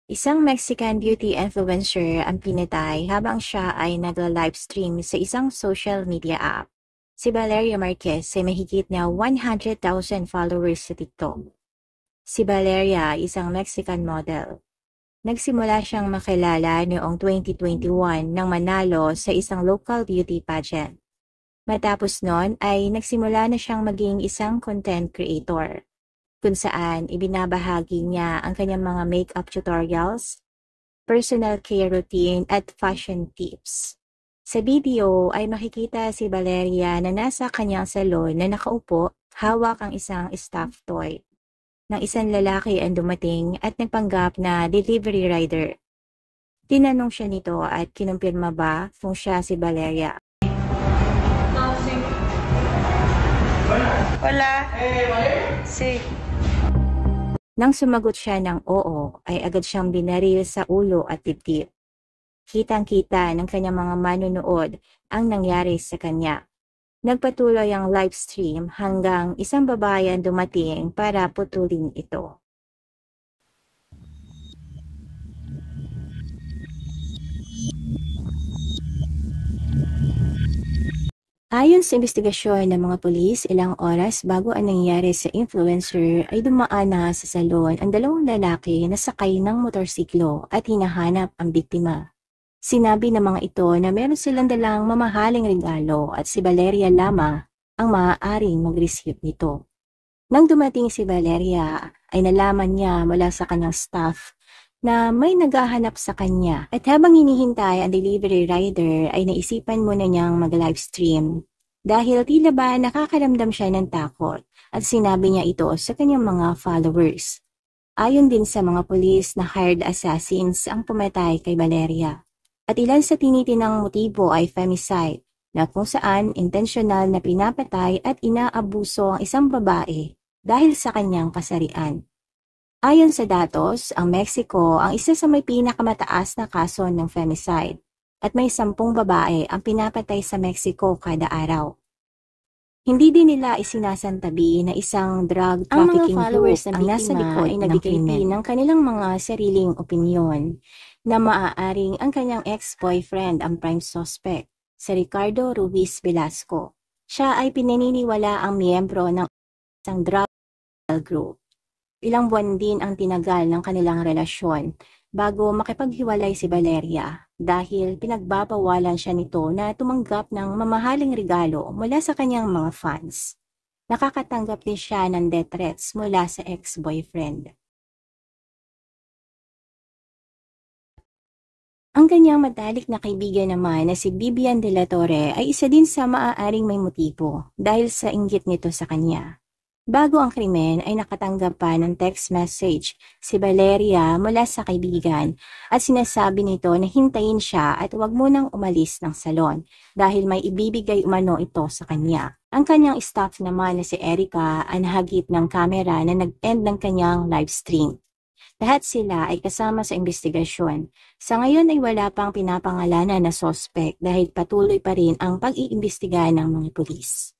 Isang Mexican beauty influencer ang pinatay habang siya ay nagla-livestream sa isang social media app. Si Valeria Marquez ay mahigit na 100,000 followers sa TikTok. Si Valeria ay isang Mexican model. Nagsimula siyang makilala noong 2021 nang manalo sa isang local beauty pageant. Matapos nun ay nagsimula na siyang maging isang content creator, kung saan ibinabahagi niya ang kanyang mga makeup tutorials, personal care routine at fashion tips. Sa video ay makikita si Valeria na nasa kanyang salon na nakaupo, hawak ang isang stuffed toy. Nang isang lalaki ang dumating at nagpanggap na delivery rider. Tinanong siya nito at kinumpirma ba kung siya si Valeria. Hola. Sí. Nang sumagot siya ng oo, ay agad siyang binaril sa ulo at dibdib. Kitang-kita ng kanyang mga manonood ang nangyari sa kanya. Nagpatuloy ang livestream hanggang isang babae ang dumating para putulin ito. Ayon sa investigasyon ng mga pulis, ilang oras bago ang nangyari sa influencer ay dumaan na sa salon ang dalawang lalaki na sakay ng motorsiklo at hinahanap ang biktima. Sinabi ng mga ito na meron silang dalang mamahaling regalo at si Valeria lamang ang maaaring mag-receive nito. Nang dumating si Valeria, ay nalaman niya mula sa kanyang staff na may naghahanap sa kanya at habang hinihintay ang delivery rider ay naisipan muna niyang mag-livestream dahil tila ba nakakaramdam siya ng takot at sinabi niya ito sa kanyang mga followers. Ayon din sa mga pulis na hired assassins ang pumatay kay Valeria. At ilan sa tinitinang motibo ay femicide, na kung saan intensyonal na pinapatay at inaabuso ang isang babae dahil sa kanyang kasarian. Ayon sa datos, ang Mexico ang isa sa may pinakamataas na kaso ng femicide at may 10 babae ang pinapatay sa Mexico kada araw. Hindi din nila isinasantabi na isang drug trafficking group ang nasa likod ng krimen ng kanilang mga sariling opinyon na maaaring ang kanyang ex-boyfriend ang prime suspect, si Ricardo Ruiz Velasco. Siya ay pinaniniwala ang miyembro ng isang drug group. Ilang buwan din ang tinagal ng kanilang relasyon bago makipaghiwalay si Valeria dahil pinagbabawalan siya nito na tumanggap ng mamahaling regalo mula sa kanyang mga fans. Nakakatanggap din siya ng death threats mula sa ex-boyfriend. Ang kanyang matalik na kaibigan naman na si Vivian De La Torre ay isa din sa maaaring may motibo dahil sa inggit nito sa kanya. Bago ang krimen ay nakatanggap pa ng text message si Valeria mula sa kaibigan at sinasabi nito na hintayin siya at huwag munang umalis ng salon dahil may ibibigay umano ito sa kanya. Ang kanyang staff naman na si Erica ay nahagip ng kamera na nag-end ng kanyang livestream. Lahat sila ay kasama sa investigasyon. Sa ngayon ay wala pang pinapangalanan na sospek dahil patuloy pa rin ang pag-iimbestiga ng mga pulis.